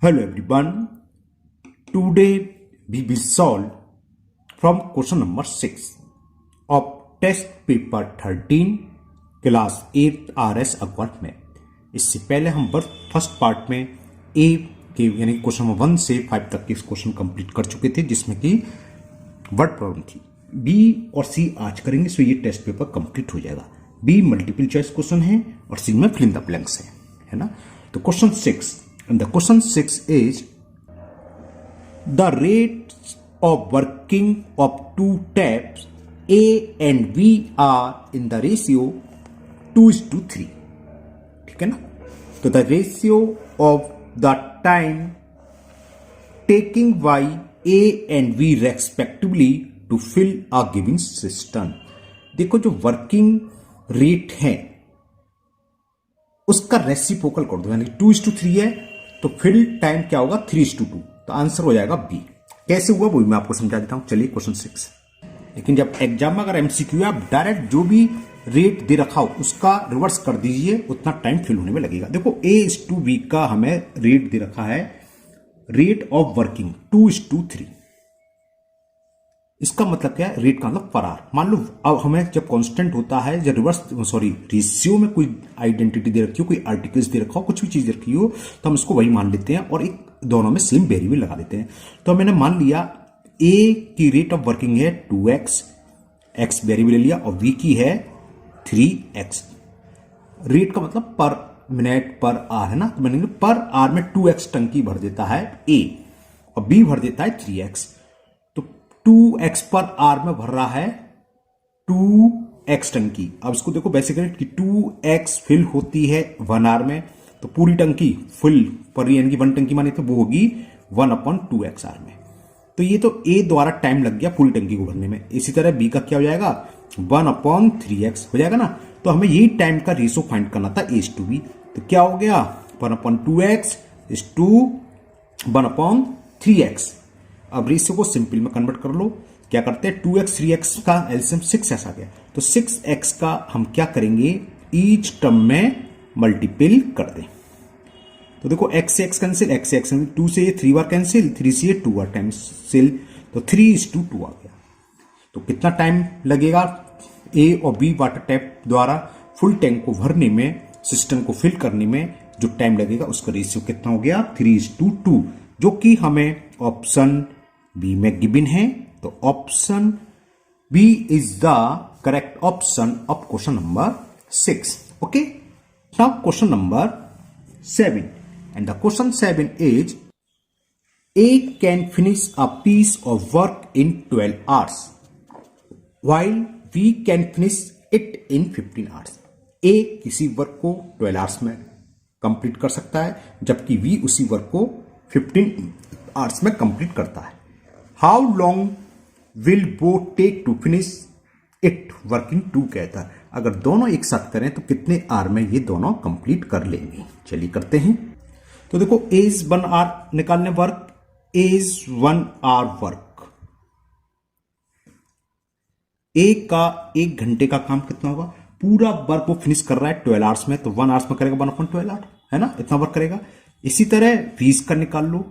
Hello everyone. Today we will solve from question number 6 of test paper 13 class 8 RS अक्वाट में। इससे पहले हम first part में ए के यानी क्वेश्चन नंबर 1 से 5 तक के क्वेश्चन कंप्लीट कर चुके थे, जिसमें कि वर्ड प्रॉब्लम थी। बी और सी आज करेंगे, सो ये टेस्ट पेपर कंप्लीट हो जाएगा। बी मल्टीपल चॉइस क्वेश्चन है और सी में फिल इन द ब्लैंक्स है ना। तो question 6 and the question 6 is the rates of working of two taps A and B are in the ratio 2:3। ठीक है ना। तो the ratio of the time taking by A and B respectively to fill a given system। देखो जो working rate है उसका reciprocal कर दो, यानी 2:3 है तो फिल टाइम क्या होगा 3:2। तो आंसर हो जाएगा बी। कैसे हुआ वो मैं आपको समझा देता हूं। चलिए क्वेश्चन 6। लेकिन जब एग्जाम में अगर एमसीक्यू है, आप डायरेक्ट जो भी रेट दे रखा हो उसका रिवर्स कर दीजिए, उतना टाइम फिल होने में लगेगा। देखो A:B का हमें रेट दे रखा है, रेट ऑफ वर्किंग 2:3। इसका मतलब क्या है, रेट का मतलब पर आवर। मान लो अब हमें जब कांस्टेंट होता है, जब रेशियो में कोई आइडेंटिटी दे रखी हो, कोई आर्टिकल्स दे रखा हो, कुछ भी चीज दे रखी हो, तो हम इसको वही मान लेते हैं और एक दोनों में सेम वेरिएबल लगा देते हैं। तो मैंने मान लिया ए की रेट ऑफ वर्किंग है 2x, x वेरिएबल ले लिया, और v की है 3x। रेट का मतलब पर मिनट पर आवर है ना। तो मैंने पर आवर में 2x टंकी भर देता है a और b भर देता है 3x। 2x पर आर में भर रहा है 2x टंकी। अब इसको देखो बेसिकली कि 2x फिल होती है 1 आवर में, तो पूरी टंकी फुल पर यानी कि 1 टंकी माने तो वो होगी 1/2x आर में। तो ये तो A द्वारा टाइम लग गया पूरी टंकी को भरने में। इसी तरह B का क्या हो जाएगा 1/3x हो जाएगा ना। तो हमें यही टाइम का रेशो फाइंड करना था A:B। तो क्या हो गया 1/2x इज टू 1/3x। अब रेशियो को सिंपल में कन्वर्ट कर लो। क्या करते हैं 2x 3x का एलसीएम 6x आ गया, तो 6x का हम क्या करेंगे ईच टर्म में मल्टीपल कर दें। तो देखो x से x कैंसिल, x से x कैंसिल, 2 से ये 3 बार कैंसिल, 3 से ये 2 बार कैंसिल, तो 3:2 आ गया। तो कितना टाइम लगेगा A और B वाटर टैप द्वारा फुल टैंक को भरने में, सिस्टम को फिल करने में जो टाइम लगेगा उसका रेशियो कितना हो गया 3:2, जो कि हमें ऑप्शन बी में गिवन है। तो option B is the correct option of question number 6। Okay, now question number 7 and the question 7 is A can finish a piece of work in 12 hours while B can finish it in 15 hours। A किसी work को 12 hours में complete कर सकता है, जबकि B उसी work को 15 hours में कंप्लीट करता है। How long will both take to finish it working to कहता है। अगर दोनों एक साथ करें तो कितने आवर में ये दोनों कंप्लीट कर लेंगे। चलिए करते हैं। तो देखो एज 1 आवर निकालने वर्क, एज 1 आवर वर्क, ए का 1 घंटे का काम कितना होगा, पूरा वर्क वो फिनिश कर रहा है 12 आवर्स में, तो 1 आवर्स में करेगा 1/12 आवर है ना, इतना वर्क करेगा। इसी तरह 20 का निकाल लो,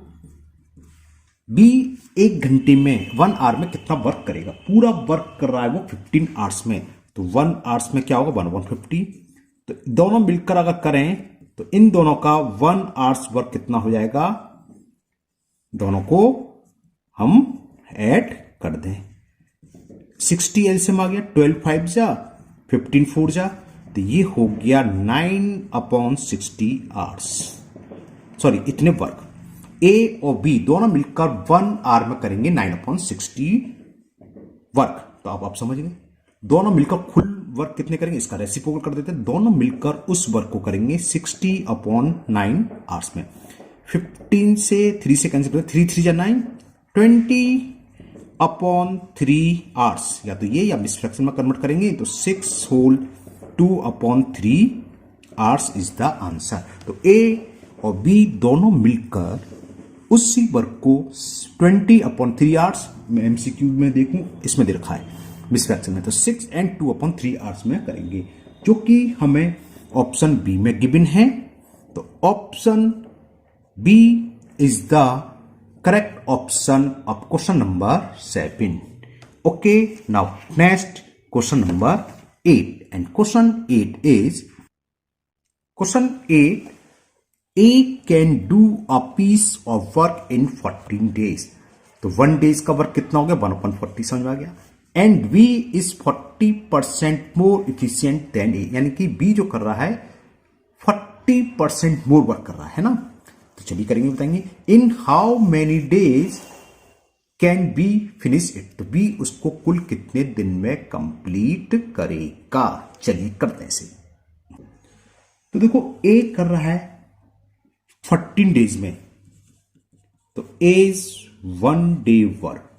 बी 1 घंटे में 1 आवर में कितना वर्क करेगा, पूरा वर्क कर रहा है वो 15 आवर्स में, तो 1 आवर्स में क्या होगा 1/50। तो दोनों मिलकर अगर करें तो इन दोनों का 1 आवर्स वर्क कितना हो जाएगा, दोनों को हम ऐड कर दें। 60 एलसीएम आ गया, 12 5 जा 15 4 जा, तो ये हो गया 9/60 आवर्स। सॉरी, इतने वर्क A और B दोनों मिलकर 1 आवर में करेंगे 9/60 वर्क। तो आप समझ गए, दोनों मिलकर कुल वर्क कितने करेंगे, इसका रेसिप्रोकल कर देते हैं, दोनों मिलकर उस वर्क को करेंगे 60/9 आवर्स में। 15 से 3 से कैंसिल करें, 3 3 9, 20/3 आवर्स। या तो ये या मिस फ्रैक्शन में कन्वर्ट करेंगे तो 6 whole 2/3 hours is the answer. तो A और B दोनों मिलकर उसी वर्क को 20/3 आवर्स में, एमसीक्यू में देखूं इसमें दे रखा है मिस फ्रैक्शन में, तो 6 and 2/3 आवर्स में करेंगे, जो कि हमें ऑप्शन बी में गिवन है। तो option B is the correct option of question number 7. Okay, now next question number 8, and question 8 is question 8. A can do a piece of work in 14 days. तो 1 days का work कितना हो गया 1/40 समझ में आ गया. And B is 40% more efficient than A, यानी कि बी जो कर रहा है 40% मोर वर्क कर रहा है ना. तो चलिए करेंगे, बताएंगे in how many days can be finish it. तो बी उसको कुल कितने दिन में कंप्लीट करेगा. चलिए करते हैं इसे. तो देखो ए कर रहा है 14 डेज में, तो एज 1 डे वर्क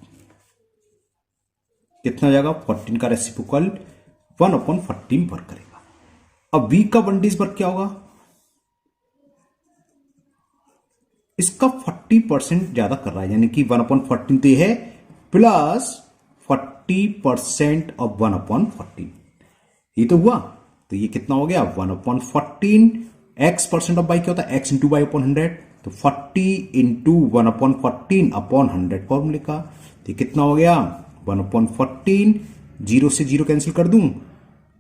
कितना हो जाएगा 14 का रेसिप्रोकल 1/14 वर्क करेगा. अब वी का 1 डेज वर्क क्या होगा, इसका 40% ज्यादा कर रहा है, यानी कि 1/14 तो है प्लस 40% ऑफ 1/14. ये तो हुआ, तो ये कितना हो गया 1/14. एक्स परसेंट ऑफ बाई क्या होता है एक्स इंटू बाई अपॉन 100. तो 40 इंटू 1/14 अपॉन 100 फॉर्मूले का. तो ये कितना हो गया 1/14. 0 से 0 कैंसिल कर दूं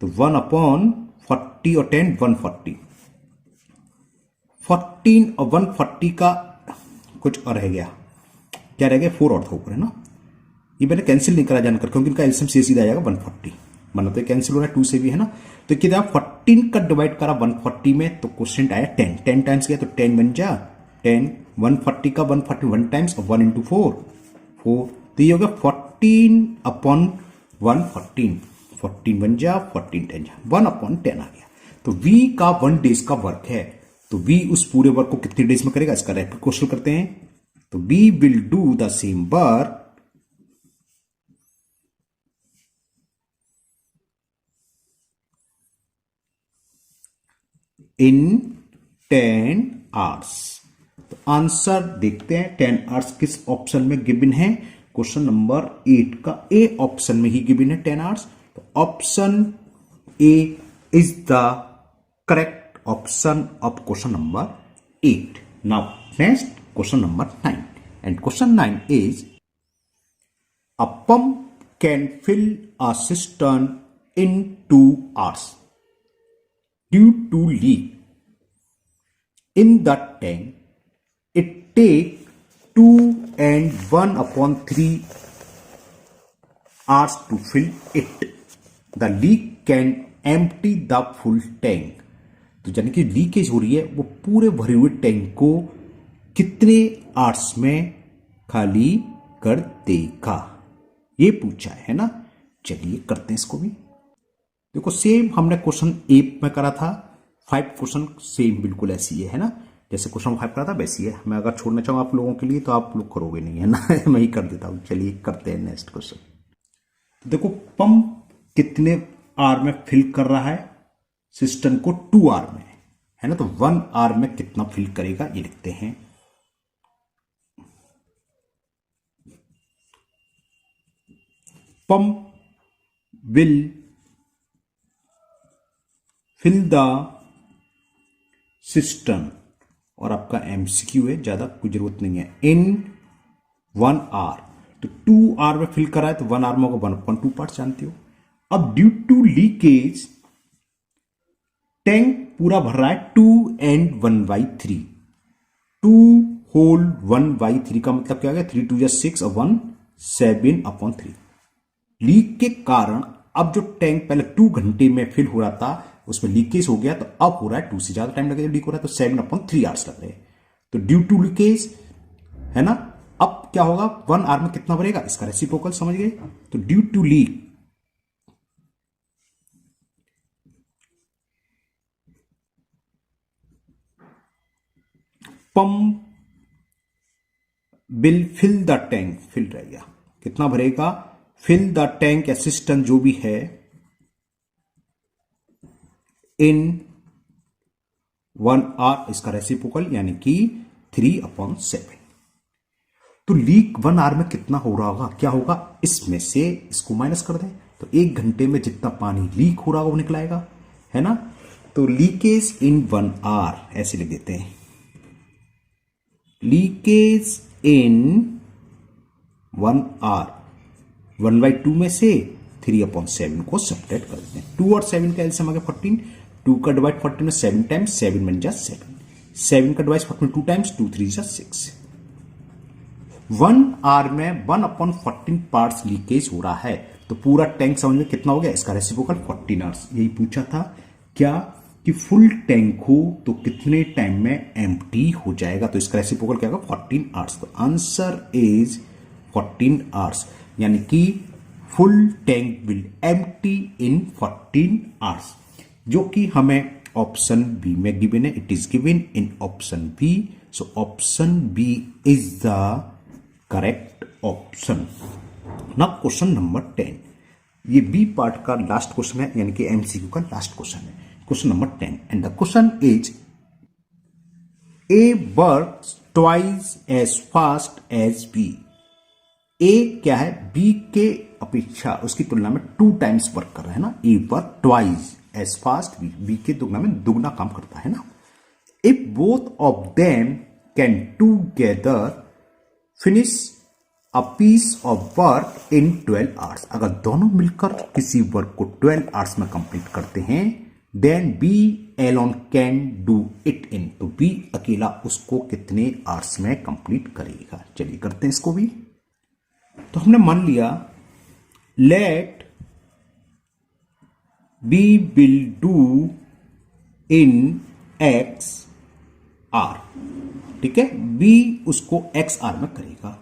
तो 1/40 और 10 140. 14 और 140 का कुछ और रह गया, क्या रह गया 4 और था ऊपर है ना. ये मैंने कैंसिल नहीं करा जानकर, क्योंकि इनका एलसीएम सीधा आ जाएगा 140, मतलब तो कैंसिल हो रहा है 2 से भी है ना. तो कितना 14 का डिवाइड करा 140 में, तो क्वेश्चन आया 10 टाइम्स गया, तो 10 बन जा 10. 140 का 140 1 टाइम्स और 1 इंटू 4 4. तो ये हो गया 14/114. 14 बन जा 14 10 जा 1/10 आ गया. तो वी का 1 डेज का वर्क है, तो वी उस पूरे वर्क को कितने डेज में करेगा, इसका रैपिड क्वेश्चन करते हैं. तो we will do the same work in 10 hours. तो आंसर देखते हैं 10 आवर्स किस ऑप्शन में गिवन है. क्वेश्चन नंबर 8 का ए ऑप्शन में ही गिवन है 10 आवर्स. तो option A is the correct option of question number 8. Now next question number 9, and question 9 is a pump can fill a cistern in 2 hours due to leak in the tank. It take 2 and 1/3 hours to fill it. The leak can empty the full tank. तो यानी कि leakage हो रही है, वो पूरे भरे हुए टैंक को कितने आवर्स में खाली कर देगा, ये पूछा है ना. चलिए करते हैं इसको भी. देखो सेम हमने क्वेश्चन 8 में करा था, 5 क्वेश्चन सेम बिल्कुल ऐसी है ना, जैसे क्वेश्चन 5 करा था वैसी है. मैं अगर छोड़ना चाहूँ आप लोगों के लिए तो आप लोग करोगे नहीं है ना मैं ही कर देता हूँ. चलिए करते हैं नेक्स्ट क्वेश्चन. तो देखो पंप कितने आवर में फिल कर रहा है सिस्टम को 2 आवर में है ना. तो 1 आवर में कितना फिल करेगा ये लिखते हैं. Pump will fill the system, और आपका एमसीक्यू है, ज्यादा कोई जरूरत नहीं है, इन 1 आवर. तो 2 आवर में फिल करा है, तो 1 आवर में होगा 1/2 पार्ट जानते हो. अब ड्यू टू लीकेज टैंक पूरा भर रहा है 2 and 1/3. 2 whole 1/3 का मतलब क्या हो गया 3 2 या 6 और 1 7/3. लीक के कारण अब जो टैंक पहले 2 घंटे में फिल हो रहा था उसमें लीकेज हो गया, तो अब हो रहा है 2 से ज्यादा टाइम लगेगा लीक हो रहा है, तो 7/3 आवर्स लग रहे हैं. तो ड्यू टू लीकेज है ना. अब क्या होगा 1 आवर में कितना भरेगा, इसका रेसिप्रोकल समझ गए. तो due to leak pump will fill the tank, fill रह गया कितना भरेगा, फिल द टैंक या सिस्टम जो भी है इन 1 आवर, इसका रेसिप्रोकल यानी कि 3/7. तो लीक 1 आवर में कितना हो रहा होगा, क्या होगा, इसमें से इसको माइनस कर दें, तो 1 घंटे में जितना पानी लीक हो रहा होगा वो निकलाएगा है ना. तो लीकेज इन 1 आवर ऐसे लिख देते हैं, लीकेज इन 1 आवर 1/2 में से 3/7 को सब्ट्रैक्ट कर देते हैं। 2 और 7 का एलसीएम आ गया 14। 2 का डिवाइड 14 में 7 टाइम्स 7 बन जा 7। 7 का डिवाइड 14 में 2 टाइम्स 2 3 जा 6। 1 आवर में 1/14 पार्ट्स लीकेज हो रहा है। तो पूरा टैंक समझ में कितना हो गया, इसका रेसिप्रोकल 14 आवर्स। यही पूछा था क्या कि फुल टैंक हो तो कितने टाइम में एम्प्टी हो जाएगा। तो इसका रेसिप्रोकल क्या होगा 14 आवर्स। तो आंसर इज 14 आवर्स, यानी कि full tank will empty in 14 hours, जो कि हमें ऑप्शन बी में गिवन है। It is given in option B. So option B is the correct option. Now question number 10, ये बी पार्ट का लास्ट क्वेश्चन है, यानी कि एमसीक्यू का लास्ट क्वेश्चन है। Question number 10 and the question is A works twice as fast as B. A क्या है, B के अपेक्षा उसकी तुलना में 2 टाइम्स वर्क कर रहा है ना। A work twice as fast B के तुलना में दुगना काम करता है ना। If both of them can together finish a piece of work in 12 hours, अगर दोनों मिलकर किसी वर्क को 12 आवर्स में कंप्लीट करते हैं, then B alone can do it in, तो बी अकेला उसको कितने आवर्स में कंप्लीट करेगा। चलिए करते हैं इसको भी। तो हमने मान लिया let B will do in x r, ठीक है, बी उसको एक्स आर में करेगा।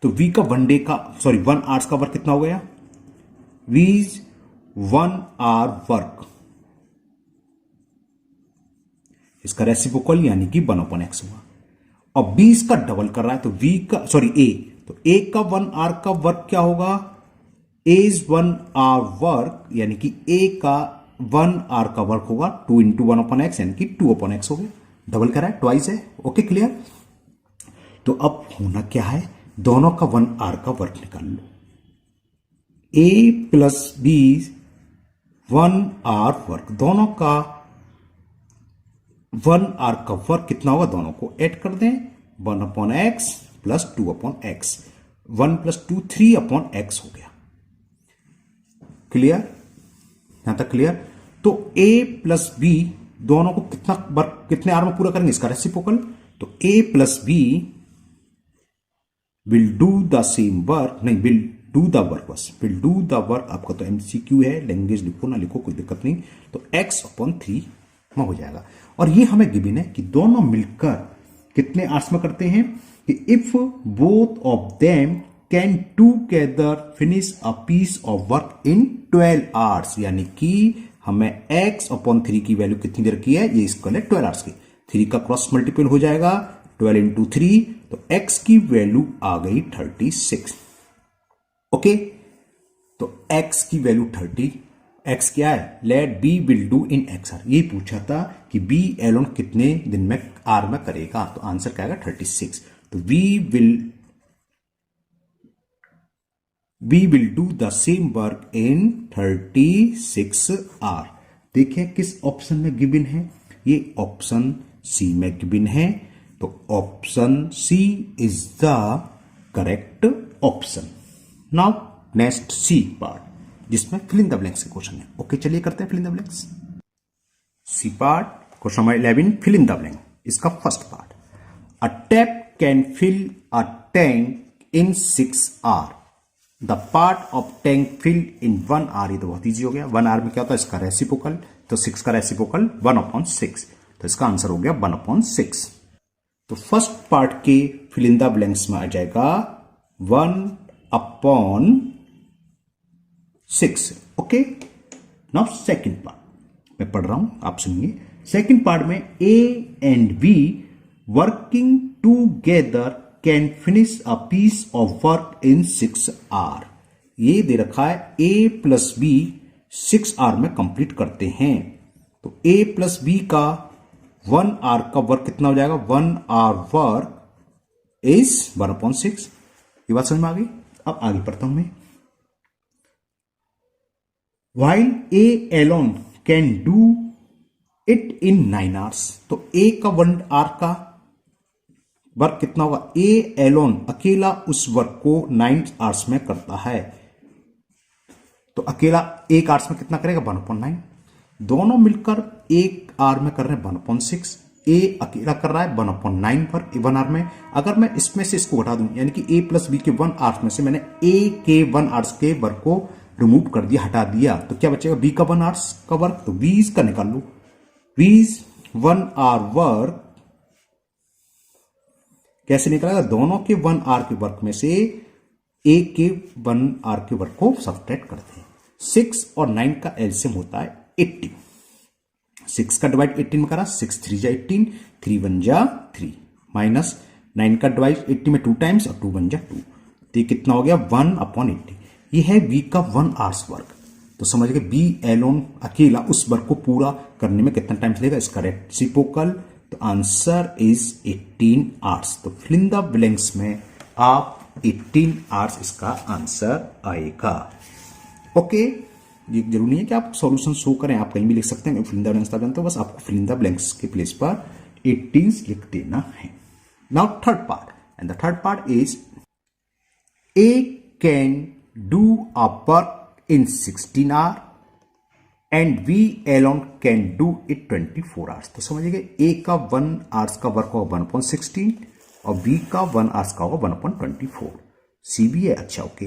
तो वी का 1 आवर्स का वर्क कितना हो गया, वीज 1 आवर वर्क, इसका रेसिप्रोकल यानी कि 1/x हुआ। और बी इसका डबल कर रहा है, तो ए, तो ए का 1 आवर का वर्क क्या होगा, एज 1 आवर वर्क, यानी कि ए का 1 आवर का वर्क होगा 2 × 1/x, यानी कि 2/x हो गया। डबल कर रहा है, ट्वाइस है। Okay clear. तो अब होना क्या है, दोनों का 1 आवर का वर्क निकाल लो। ए प्लस बी 1 आवर वर्क, दोनों का 1 आवर का वर्क कितना होगा, दोनों को ऐड कर दें 1/x प्लस 2/x, 1 + 2 3/x हो गया। क्लियर, यहां तक क्लियर। तो a प्लस बी दोनों को कितना वर्क कितने आवर में पूरा करेंगे, इसका रेसिप्रोकल। तो a plus B will do the same work, नहीं विल डू द वर्क, बस विल डू द वर्क। आपका तो एमसीक्यू है, लैंग्वेज लिखो ना लिखो कोई दिक्कत नहीं। तो x/3 में हो जाएगा। और ये हमें गिवन है कि दोनों मिलकर कितने आवर्स में करते हैं, कि if both of them can together finish a piece of work in 12 hours, यानी कि हमें x/3 की वैल्यू कितनी देर की है, ये इसका है 12 आवर्स की। 3 का क्रॉस मल्टीपल हो जाएगा 12 × 3, तो x की वैल्यू आ गई 36। ओके, तो x की वैल्यू 30, x क्या है, let B will do in x r. ये पूछा था कि बी एलोन कितने दिन में आर में करेगा, तो आंसर क्या आएगा 36। तो we will do the same work in 36 hour. देखिए किस ऑप्शन में गिवन है, ये ऑप्शन सी में गिवन है। तो option C is the correct option. Now next C part, जिसमें फिल इन द ब्लैंक्स के क्वेश्चन है। ओके चलिए करते हैं fill in the blanks. C part question number 11, fill in the blank. इसका first part, a tap can fill a tank in 6 hour, the part of tank fill in 1 hour. ये तो बहुत easy हो गया। 1 our में क्या होता है, इसका रेसिप्रोकल, तो 6 का रेसिप्रोकल 1/6, तो इसका आंसर हो गया 1/6। तो फर्स्ट पार्ट के फिल इन द ब्लैंक्स में आ जाएगा 1/6। ओके, नाउ सेकंड पार्ट मैं पढ़ रहा हूं, आप सुनिए। सेकंड पार्ट में A and B working together can finish a piece of work in 6 hour. ये दे रखा है a प्लस बी 6 आवर में कंप्लीट करते हैं। तो a प्लस बी का 1 आवर का वर्क कितना हो जाएगा, 1 आवर वर्क इज 1/6। ये बात समझ में आ गई। अब आगे पढ़ता हूं मैं। While a alone can do it in 9 hours, तो a का 1 आवर का वर्क कितना होगा, ए एलोन अकेला उस वर्क को 9 आवर्स में करता है, तो अकेला 1 आवर्स में कितना करेगा 1/9, दोनों मिलकर 1 आवर में कर रहे हैं 1/6, ए अकेला कर रहा है 1/9 पर 1 आवर में। अगर मैं इसमें से इसको घटा दूं, यानी कि ए प्लस बी के 1 आवर्स में से मैंने ए के 1 आवर्स के वर्क को रिमूव कर दिया, हटा दिया, तो क्या बचेगा बी का 1 आवर्स का वर्क, तो 20 का निकाल लो, 20 1 आवर वर्क कैसे निकलेगा, दोनों के 1 आवर के वर्क में से ए के 1 आवर के वर्क को सब्ट्रैक्ट करते हैं। 6 और 9 का एलसीएम होता है 80, 6 का डिवाइड 18 में करा, 6 3 जा 18, 3 1 जा 3, माइनस 9 का डिवाइड 80 में 2 टाइम्स और 2 1 जा 2, तो ये कितना हो गया 1/80। ये है बी का 1 आवर्स वर्क। तो समझ गए बी एलोन अकेला उस वर्क को पूरा करने में कितना टाइम लेगा, इसका रेसिप्रोकल, तो आंसर इज 18 आवर्स। तो फिल इन द ब्लैंक्स में आप 18 आवर्स इसका आंसर आएगा। ओके, ये जरूरी नहीं है कि आप सॉल्यूशन शो करें, आप कहीं भी लिख सकते हैं, फिल इन द ब्लैंक्स जानते हो, बस आपको फिल इन द ब्लैंक्स के प्लेस पर 18 लिख देना है। Now third part, and the third part is a can do a work in 16 hours and V alone can do it 24 hours। तो समझिए A का 1 आवर्स का वर्क होगा 1/16 और B का 1 आवर्स का होगा 1/24। C भी है, अच्छा ओके,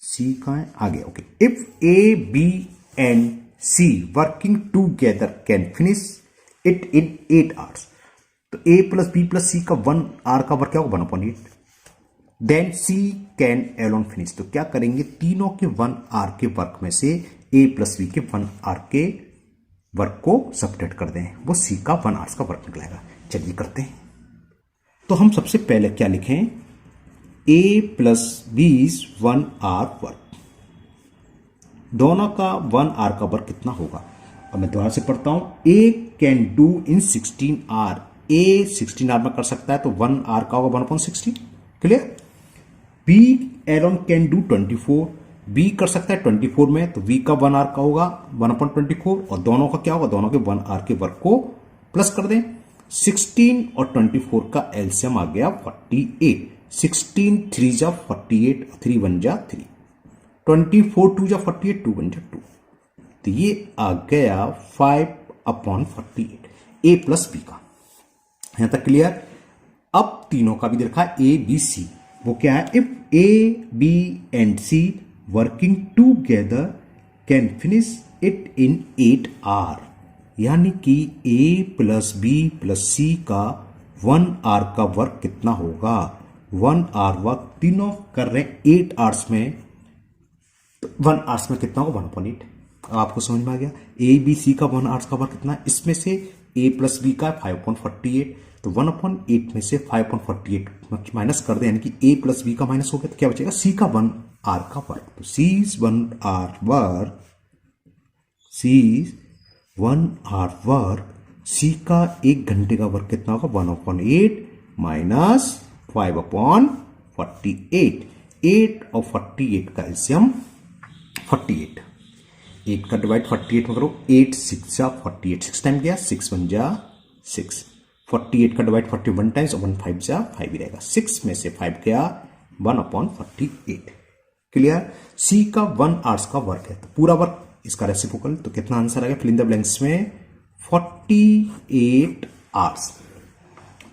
C का है आगे, okay. If A B and C working together can finish it in 8 hours, तो A plus B plus C का 1 आवर का वर्क क्या होगा 1/8, then C can alone finish, तो क्या करेंगे तीनों के 1 आवर के वर्क में से ए प्लस बी के 1 आवर के वर्क को सब्ट्रैक्ट कर दें, वो सी का 1 आवर्स का वर्क निकलेगा। चलिए करते हैं। तो हम सबसे पहले क्या लिखें, ए प्लस बी 1 आवर वर्क, दोनों का 1 आवर का वर्क कितना होगा। अब मैं दोबारा से पढ़ता हूं, A can do in 16 hour, A 16 hour में कर सकता है तो 1 आवर का होगा 1/16, clear. B alone can do 24, B कर सकता है 24 में, तो बी का 1 आवर का होगा 1/24 और दोनों का क्या होगा, दोनों के 1 आवर के वर्क को प्लस कर दें। 16 और 24 का एलसीएम आ गया 48, 16 3 जा 48, 3 1 जा 3, 24 2 जा 48, 2 1 जा 2, तो ये आ गया 5/48 ए प्लस बी का। यहां तक क्लियर। अब तीनों का भी देखा ए बी सी, वो क्या है, if A B and C working together can finish it in 8 hour, यानी कि A plus B plus C का 1 आवर का वर्क कितना होगा, 1 आवर वर्क तीनों कर रहे हैं 8 आवर्स में, तो 1 आवर्स में कितना होगा 1/8। अब आपको समझ में आ गया ए बी सी का 1 आवर्स का वर्क कितना है, इसमें से ए प्लस बी का 5/48, तो 1/8 में से 5/48 माइनस कर दे, यानी कि ए प्लस बी का माइनस हो गया, तो क्या बचेगा सी का 1 आवर का वर्क, तो C is 1 hour work, C is 1 hour work, C का 1 घंटे का वर्क कितना होगा 1/8 माइनस 5/48, 8 और 48 का एलसीएम 48, 8 का डिवाइड 48 में करो, 8 6 जा 48, 6 टाइम गया, 6 1 जा 6, 48 का डिवाइड 41 टाइम्स और 1 5 जा 5 ही रहेगा, 6 में से 5 गया 1/48, क्लियर। सी का 1 आवर्स का वर्क है, तो पूरा वर्क इसका रेसिप्रोकल, तो कितना आंसर आ गया फिल इन द ब्लैंक्स में 48 आवर्स।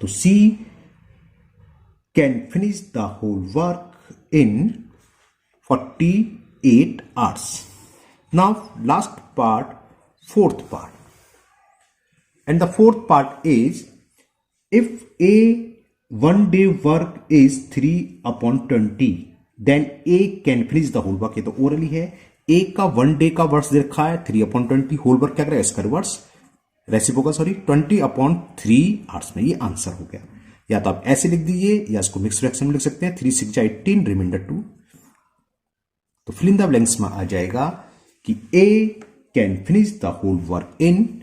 तो C can finish the whole work in 48 hours. Now last part, fourth part. And the fourth part is, if a 1 day work is 3/20, then A can finish the whole work। ये तो orally है, A का 1 day का work देखा है 3/20, whole work क्या करेगा इसका रिवर्स रेसिप्रोकल, सॉरी 20/3 आवर्स में, ये आंसर हो गया। या तो आप ऐसे लिख दीजिए या इसको मिक्स फ्रैक्शन में लिख सकते हैं, 3 6 18 रिमाइंडर 2। तो फिल इन द ब्लैंक्स में आ जाएगा कि A can finish the whole work in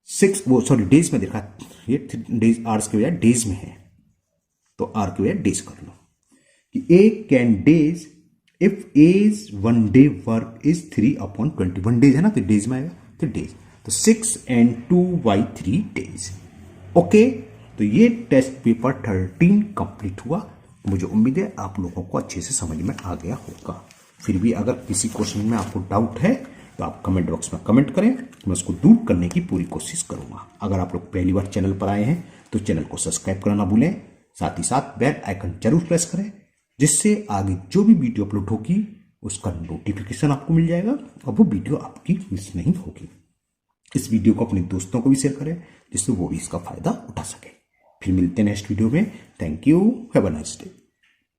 6, वो सॉरी डेज में देखा, ये डेज आवर्स के बजाय डेज में है, तो आर के बजाय डेज कर लो कि A can days if A's 1 day work is 3/20, 1 days है ना तो डेज में आएगा, तो डेज, तो 6 and 2 by 3 days। ओके, तो ये टेस्ट पेपर 13 कंप्लीट हुआ। मुझे उम्मीद है आप लोगों को अच्छे से समझ में आ गया होगा। फिर भी अगर किसी क्वेश्चन में आपको डाउट है तो आप कमेंट बॉक्स में कमेंट करें, मैं उसको दूर करने की पूरी कोशिश करूंगा। अगर आप लोग पहली बार चैनल पर आए हैं तो चैनल को सब्सक्राइब करना ना भूलें, साथ ही साथ बेल आइकन जरूर प्रेस करें, जिससे आगे जो भी वीडियो अपलोड होगी उसका नोटिफिकेशन आपको मिल जाएगा और वो वीडियो आपकी मिस नहीं होगी। इस वीडियो को अपने दोस्तों को भी शेयर करें जिससे वो भी इसका फायदा उठा सके। फिर मिलते हैं नेक्स्ट वीडियो में। Thank you, have a nice day.